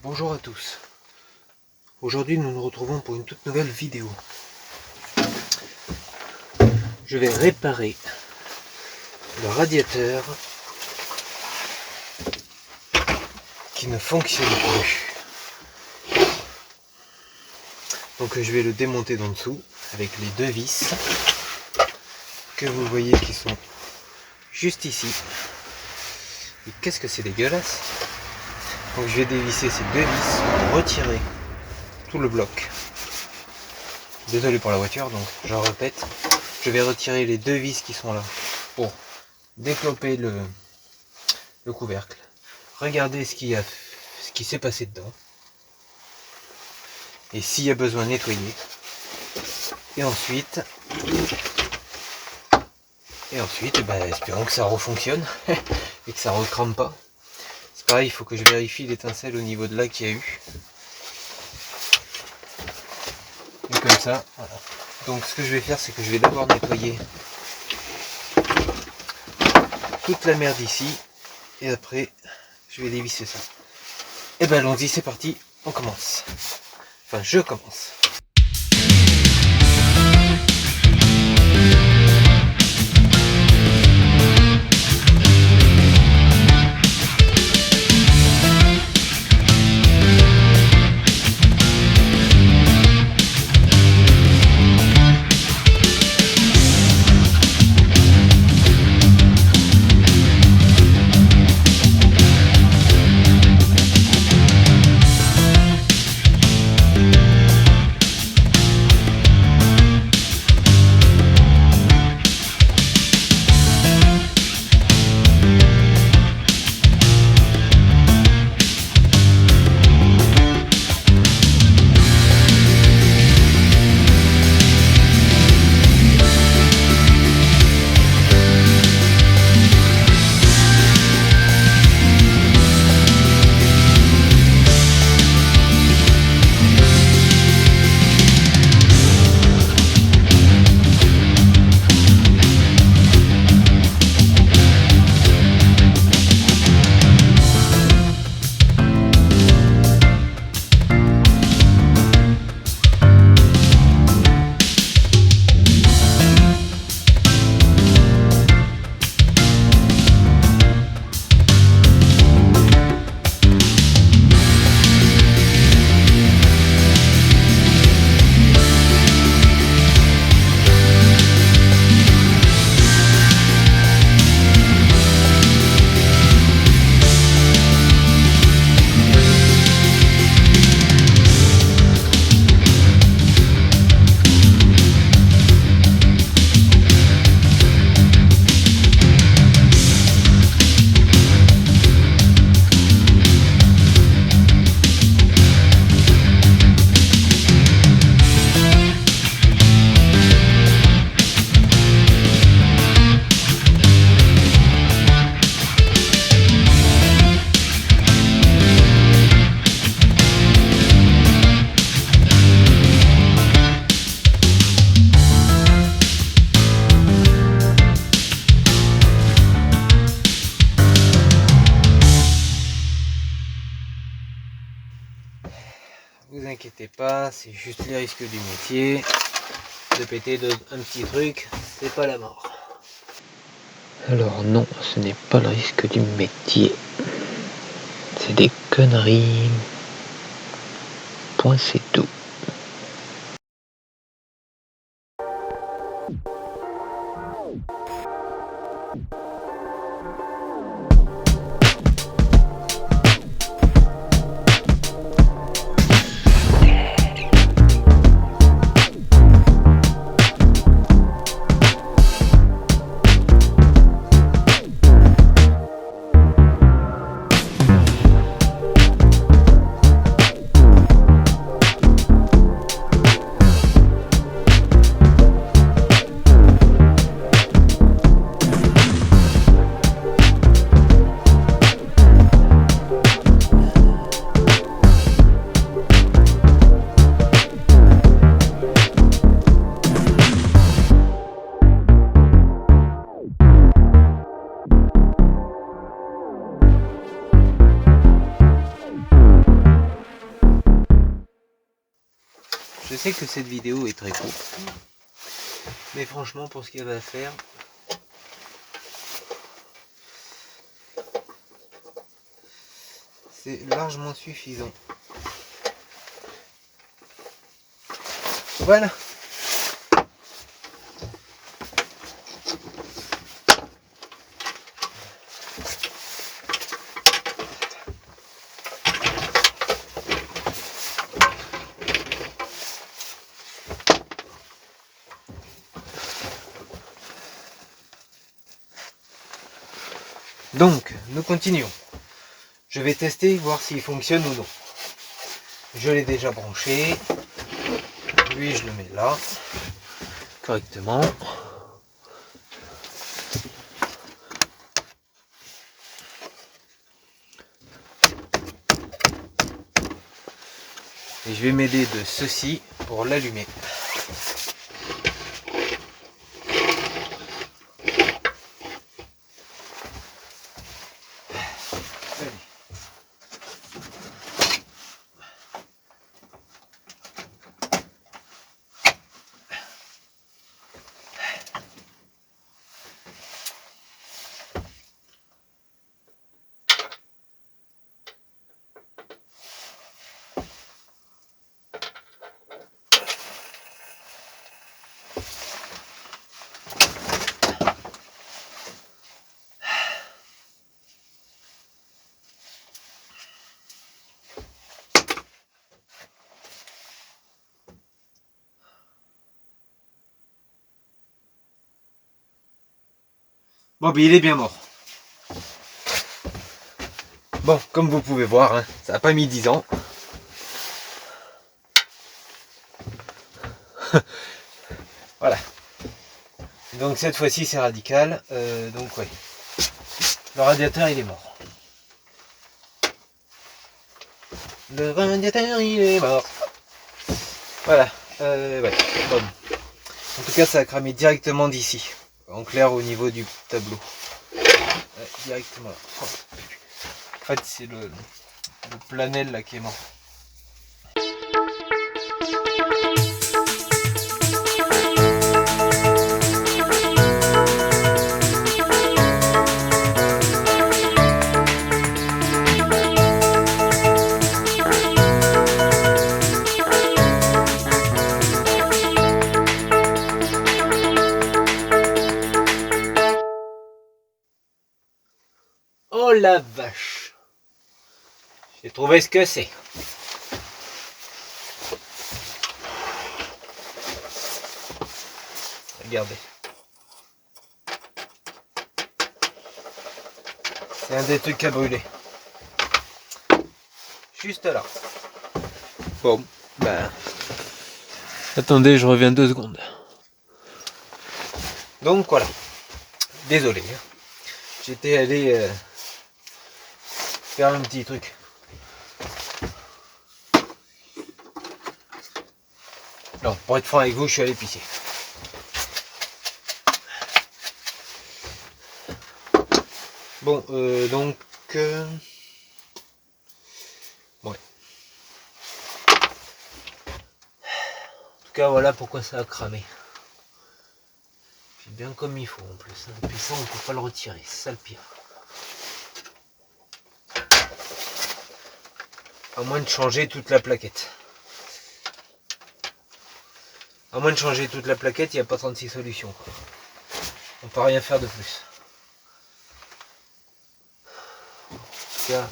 Bonjour à tous. Aujourd'hui nous nous retrouvons pour une toute nouvelle vidéo. Je vais réparer le radiateur qui ne fonctionne plus. Donc je vais le démonter d'en dessous avec les deux vis que vous voyez qui sont juste ici. Et qu'est-ce que c'est dégueulasse! Donc je vais dévisser ces deux vis pour retirer tout le bloc. Désolé pour la voiture, donc je répète, je vais retirer les deux vis qui sont là pour décloper le couvercle. Regardez ce qui s'est passé dedans. Et s'il y a besoin, nettoyer. Et ensuite, espérons que ça refonctionne et que ça recrame pas. C'est pareil, il faut que je vérifie l'étincelle au niveau de là qu'il y a eu. Et comme ça, voilà. Donc ce que je vais faire, c'est que je vais d'abord nettoyer toute la merde ici. Et après, je vais dévisser ça. Et ben allons-y, c'est parti, on commence. Enfin, je commence. Vous inquiétez pas, c'est juste les risques du métier. De péter un petit truc, c'est pas la mort. Alors non, ce n'est pas le risque du métier. C'est des conneries. Point, c'est tout. Je sais que cette vidéo est très courte, mais franchement pour ce qu'il y avait à faire, c'est largement suffisant. Voilà. Donc, nous continuons. Je vais tester, voir s'il fonctionne ou non. Je l'ai déjà branché. Lui, je le mets là, correctement. Et je vais m'aider de ceci pour l'allumer. Bon, ben il est bien mort. Bon, comme vous pouvez voir, hein, ça n'a pas mis 10 ans. Voilà. Donc cette fois-ci c'est radical. Donc ouais. Le radiateur il est mort. Le radiateur il est mort. Voilà. Ouais. Bon. En tout cas ça a cramé directement d'ici. En clair au niveau du tableau. Ouais, directement là. Oh. En fait c'est le planel là qui est mort. Oh la vache! J'ai trouvé ce que c'est. Regardez. C'est un des trucs à brûler. Juste là. Bon, ben... Attendez, je reviens 2 secondes. Donc voilà. Désolé. J'étais allé faire un petit truc. Non, pour être franc avec vous, je suis allé pisser. Bon, donc... ouais. En tout cas, voilà pourquoi ça a cramé. Puis bien comme il faut en plus. Et puis ça, on ne peut pas le retirer. C'est ça le pire. À moins de changer toute la plaquette. À moins de changer toute la plaquette, il n'y a pas 36 solutions. On ne peut rien faire de plus. En tout cas,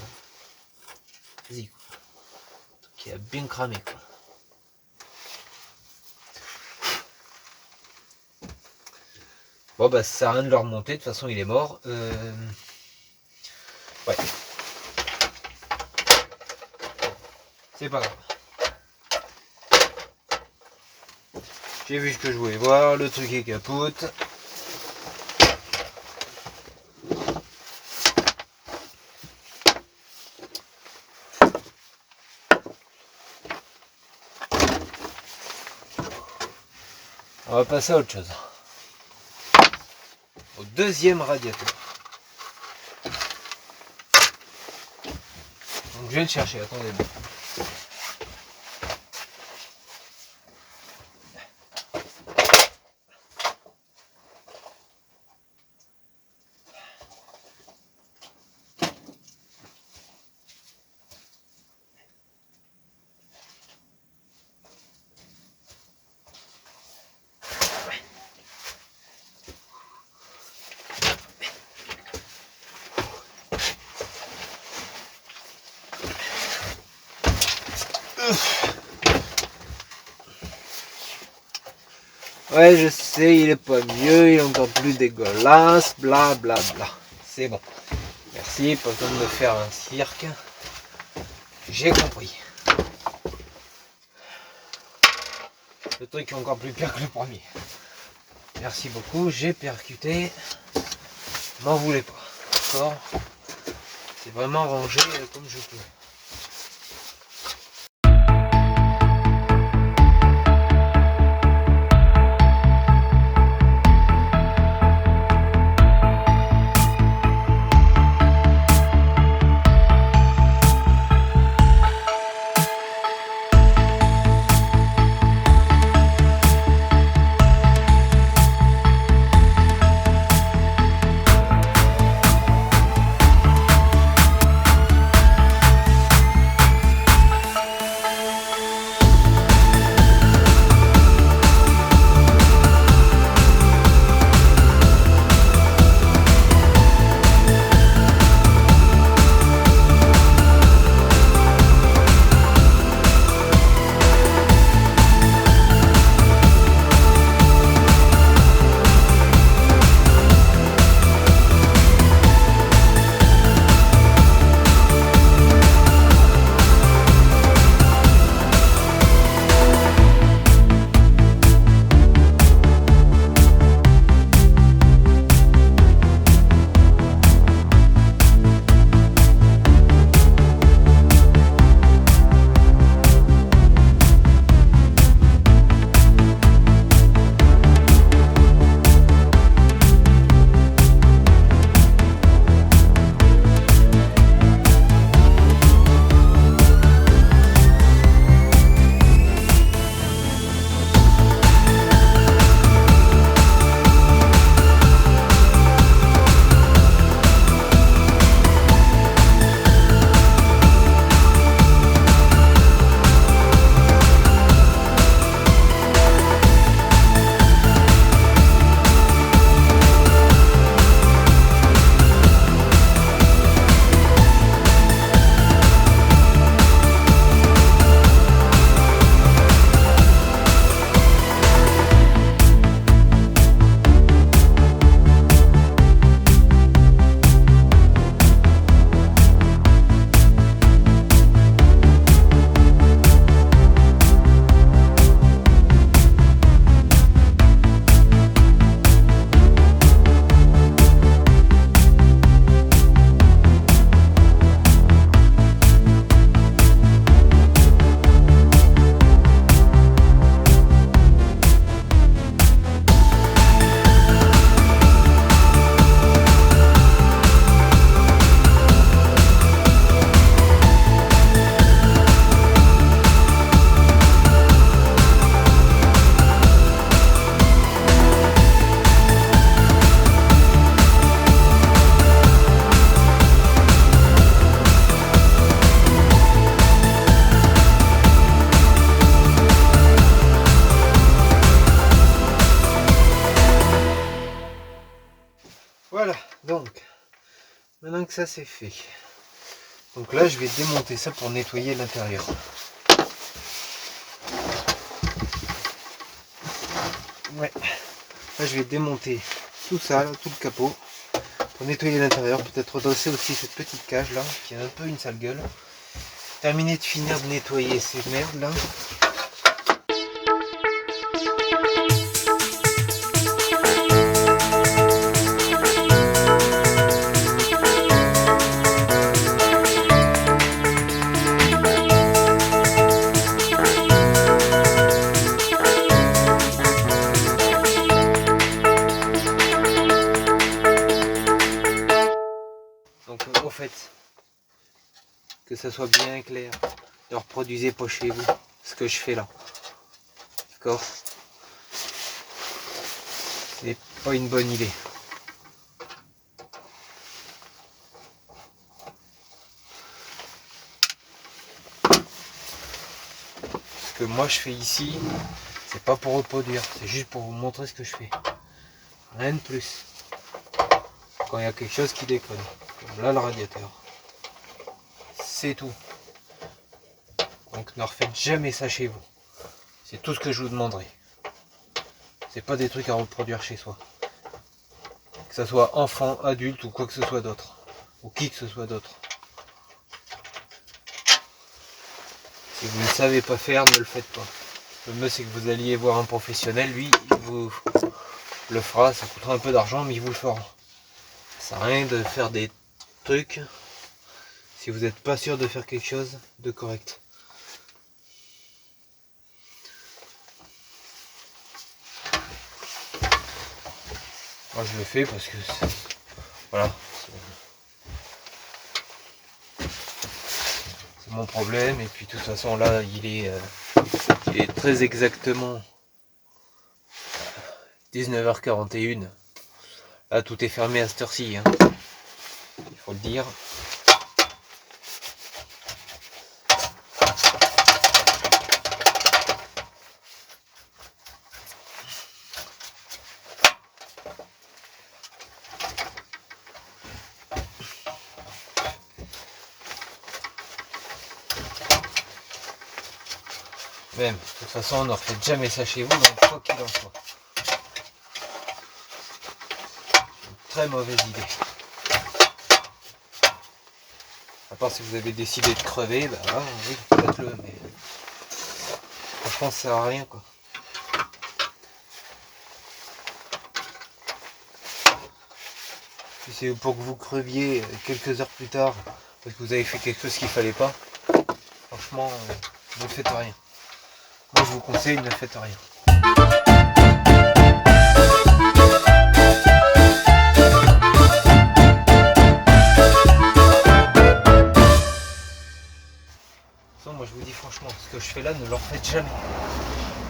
vas-y. Qui a bien cramé quoi. Bon bah ça sert à rien de le remonter, de toute façon il est mort. Ouais. C'est pas grave. J'ai vu ce que je voulais voir, le truc est capote. On va passer à autre chose. Au deuxième radiateur. Donc je vais le chercher, attendez. Ouais, je sais, il est pas mieux, il est encore plus dégueulasse, bla bla bla. C'est bon. Merci, pas besoin de me faire un cirque. J'ai compris. Le truc est encore plus pire que le premier. Merci beaucoup, j'ai percuté. M'en voulez pas. D'accord? C'est vraiment rangé comme je peux. Voilà, donc, maintenant que ça c'est fait, donc là je vais démonter ça pour nettoyer l'intérieur. Ouais, là je vais démonter tout ça, là, tout le capot, pour nettoyer l'intérieur, peut-être redresser aussi cette petite cage là, qui a un peu une sale gueule. Terminer de finir de nettoyer ces merdes là. Donc au fait, que ça soit bien clair, ne reproduisez pas chez vous ce que je fais là. D'accord? C'est pas une bonne idée. Ce que moi je fais ici, c'est pas pour reproduire, c'est juste pour vous montrer ce que je fais. Rien de plus. Quand il y a quelque chose qui déconne, comme là le radiateur. C'est tout. Donc ne refaites jamais ça chez vous. C'est tout ce que je vous demanderai. C'est pas des trucs à reproduire chez soi. Que ce soit enfant, adulte ou quoi que ce soit d'autre. Ou qui que ce soit d'autre. Si vous ne savez pas faire, ne le faites pas. Le mieux c'est que vous alliez voir un professionnel, lui, il vous le fera, ça coûtera un peu d'argent, mais il vous le fera. Ça sert à rien de faire des trucs si vous n'êtes pas sûr de faire quelque chose de correct. Moi je le fais parce que voilà, c'est mon problème, et puis de toute façon là il est très exactement 19h41. Là tout est fermé à cette heure-ci, hein. Il faut le dire. Même, de toute façon, ne refaites jamais ça chez vous, donc quoi qu'il en soit. Une très mauvaise idée. À part si vous avez décidé de crever, bah oui, faites-le, mais franchement, ça sert à rien, quoi. Si c'est pour que vous creviez quelques heures plus tard, parce que vous avez fait quelque chose qu'il fallait pas, franchement, ne faites rien. Moi, je vous conseille, ne faites rien. Moi je vous dis franchement, ce que je fais là, ne le refaites jamais.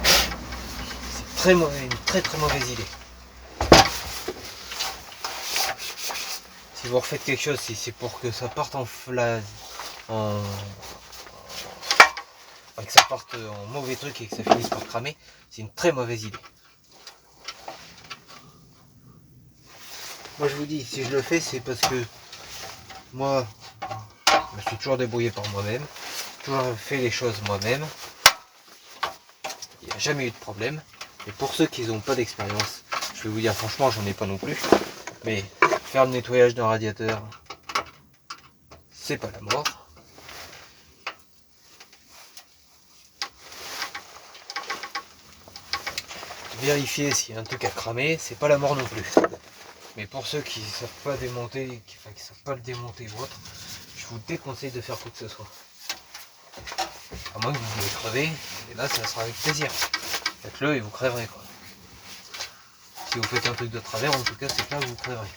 C'est très mauvais, une très mauvaise idée. Si vous refaites quelque chose, si c'est pour que ça parte en flamme, que ça parte en mauvais truc et que ça finisse par cramer, c'est une très mauvaise idée. Moi je vous dis, si je le fais, c'est parce que moi, je me suis toujours débrouillé par moi-même, toujours fait les choses moi-même. Il n'y a jamais eu de problème. Et pour ceux qui n'ont pas d'expérience, je vais vous dire franchement, j'en ai pas non plus. Mais faire le nettoyage d'un radiateur, c'est pas la mort. Vérifier s'il y a un truc à cramer, c'est pas la mort non plus. Mais pour ceux qui ne savent pas démonter, qui savent pas le démonter ou autre, je vous déconseille de faire quoi que ce soit. À moins que vous voulez crever, et là ça sera avec plaisir. Faites-le et vous crèverez quoi. Si vous faites un truc de travers, en tout cas c'est là où vous crèverez.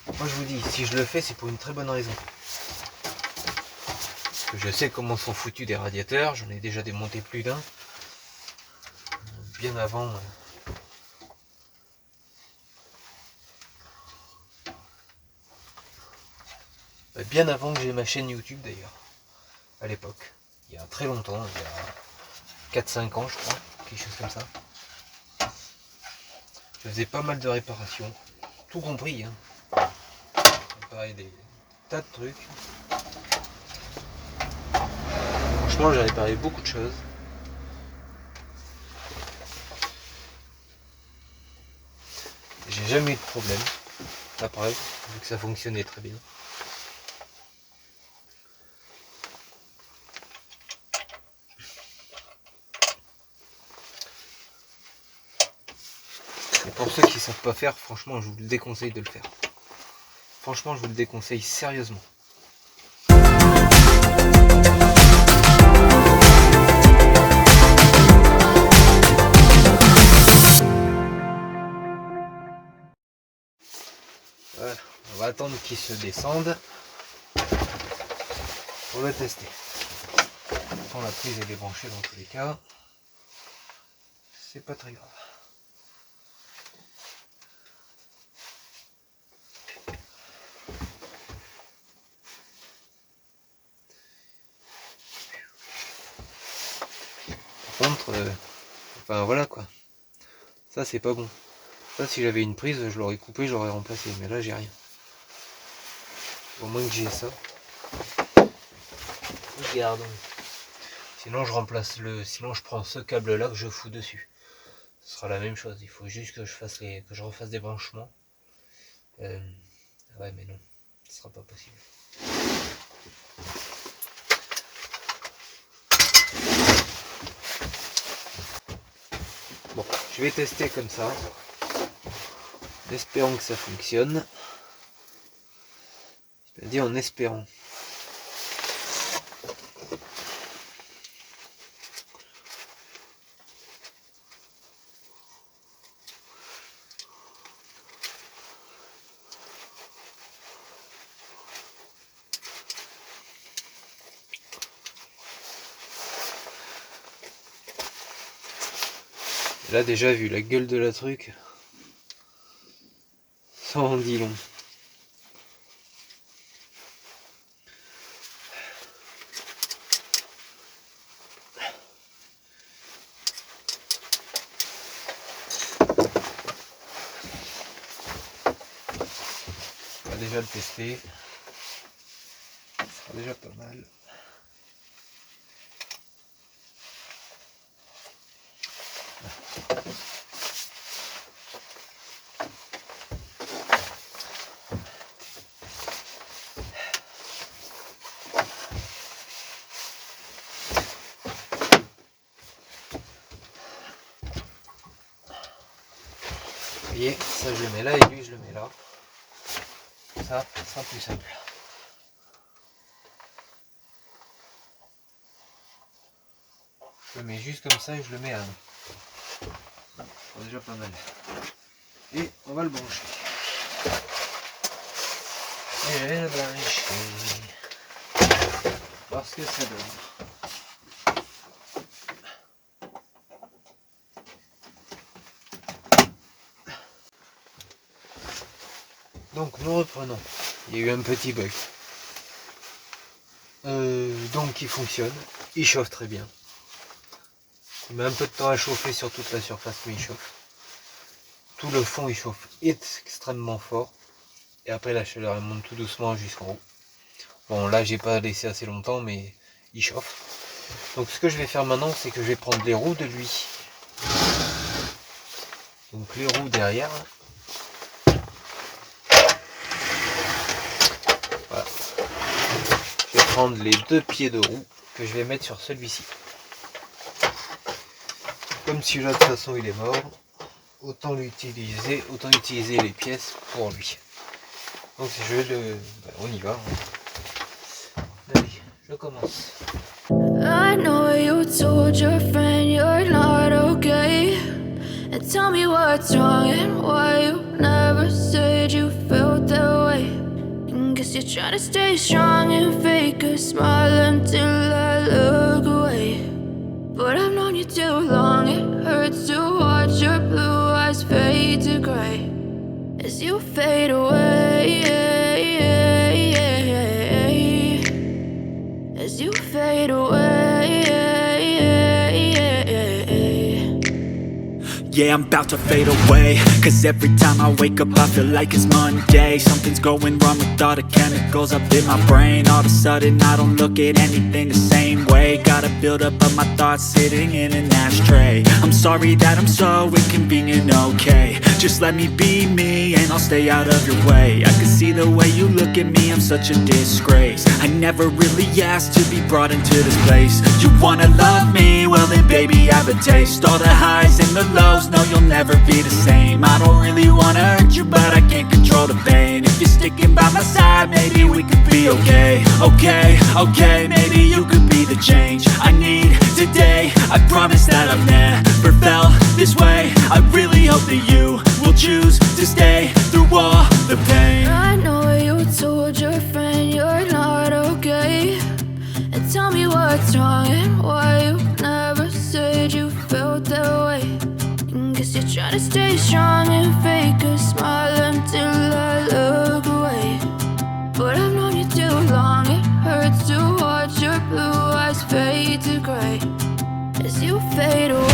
Moi je vous dis, si je le fais, c'est pour une très bonne raison. Parce que je sais comment sont foutus des radiateurs, j'en ai déjà démonté plus d'un. Bien avant. Bien avant que j'ai ma chaîne YouTube d'ailleurs. À l'époque. Il y a très longtemps, il y a 4-5 ans je crois, quelque chose comme ça. Je faisais pas mal de réparations, tout compris, hein. Réparer des tas de trucs. Franchement, j'ai réparé beaucoup de choses. J'ai jamais eu de problème. La preuve, vu que ça fonctionnait très bien. Et pour ceux qui ne savent pas faire, franchement, je vous le déconseille de le faire. Franchement, je vous le déconseille sérieusement. Voilà, on va attendre qu'il se descende pour le tester. Quand la prise est débranchée dans tous les cas, c'est pas très grave. Par contre, enfin voilà quoi, ça c'est pas bon. Ça, si j'avais une prise, je l'aurais coupé, je l'aurais remplacé. Mais là, j'ai rien. Au moins que j'ai ça. Regarde. Sinon, je remplace sinon, je prends ce câble-là que je fous dessus. Ce sera la même chose. Il faut juste que je refasse des branchements. Ouais, mais non, ce sera pas possible. Bon, je vais tester comme ça, en espérant que ça fonctionne. C'est-à-dire en espérant. Là déjà vu la gueule de la truc, ça en dit long. On va déjà le tester. Ça sera déjà pas mal. Vous voyez, ça je le mets là et lui je le mets là. Ça sera plus simple. Je le mets juste comme ça et je le mets à l'avant. C'est déjà pas mal. Et on va le brancher. Et je vais le brancher. Voir ce que ça donne. Donc nous reprenons. Il y a eu un petit bug. Donc il fonctionne. Il chauffe très bien. Il met un peu de temps à chauffer sur toute la surface, mais il chauffe. Tout le fond il chauffe extrêmement fort. Et après la chaleur elle monte tout doucement jusqu'en haut. Bon là j'ai pas laissé assez longtemps, mais il chauffe. Donc ce que je vais faire maintenant, c'est que je vais prendre les roues de lui. Donc les roues derrière. Voilà. Je vais prendre les deux pieds de roue que je vais mettre sur celui-ci. Comme celui-là de toute façon il est mort, autant utiliser les pièces pour lui. Donc je vais on y va. Allez, je commence. I know you told your friend you're not okay, and tell me what's wrong and why you never said you felt that way. And guess you're trying to stay strong and fake a smile until I look away. But I've known you too long, it hurts to watch your blue eyes fade to gray as you fade away, as you fade away. Yeah, I'm about to fade away, cause every time I wake up I feel like it's Monday. Something's going wrong with all the chemicals up in my brain. All of a sudden I don't look at anything the same way. Gotta build up of my thoughts sitting in an ashtray. I'm sorry that I'm so inconvenient, okay. Just let me be me and I'll stay out of your way. I can see the way you look at me, I'm such a disgrace. I never really asked to be brought into this place. You wanna love me? Well then baby I have a taste. All the highs and the lows, no you'll never be the same. I don't really wanna hurt you but I can't control the pain. If you're sticking by my side maybe we could be okay. Okay, maybe you could be the change I need today. I promise that I've never felt this way. I really hope that you will choose to stay through all the pain. I know you told your friend you're not okay, and tell me what's wrong and why you never said you felt that way. And guess you're trying to stay strong and fake a smile until I look away. But I've known you too long, it hurts to watch your blue eyes fade to gray as you fade away.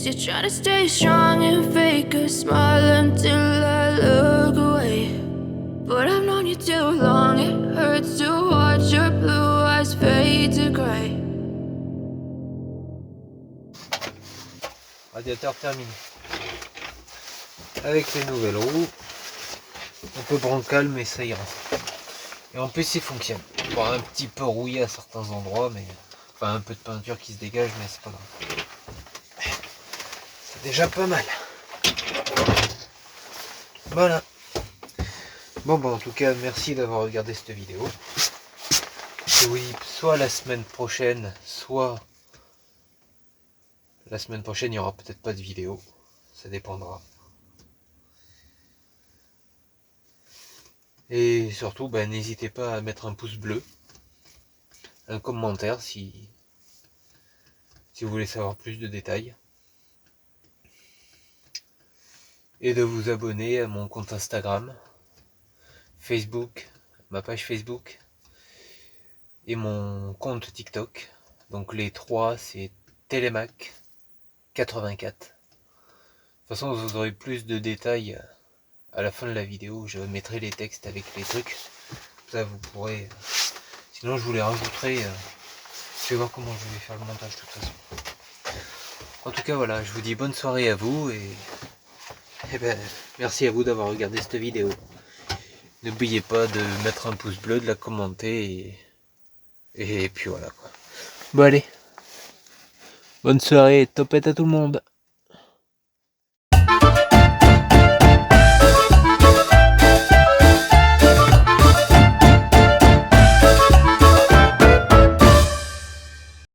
face. You're trying to stay strong and fake a smile until I look away. But I've known you too long, it hurts to watch your blue eyes fade to grey. Radiateur terminé. Avec les nouvelles roues, un peu bancal mais ça ira. Et en plus il fonctionne. Bon, un petit peu rouillé à certains endroits, mais enfin un peu de peinture qui se dégage, mais c'est pas grave. C'est déjà pas mal. Voilà. Bon en tout cas merci d'avoir regardé cette vidéo. Je vous dis soit la semaine prochaine, soit la semaine prochaine il n'y aura peut-être pas de vidéo. Ça dépendra. Et surtout n'hésitez pas à mettre un pouce bleu, un commentaire si vous voulez savoir plus de détails. Et de vous abonner à mon compte Instagram, Facebook, ma page Facebook et mon compte TikTok. Donc les trois c'est Telemac84. De toute façon vous aurez plus de détails à la fin de la vidéo. Je mettrai les textes avec les trucs. Ça vous pourrez... Sinon je vous les rajouterai. Je vais voir comment je vais faire le montage de toute façon. En tout cas voilà, je vous dis bonne soirée à vous et merci à vous d'avoir regardé cette vidéo. N'oubliez pas de mettre un pouce bleu, de la commenter et puis voilà quoi. Bon allez, bonne soirée, topette à tout le monde.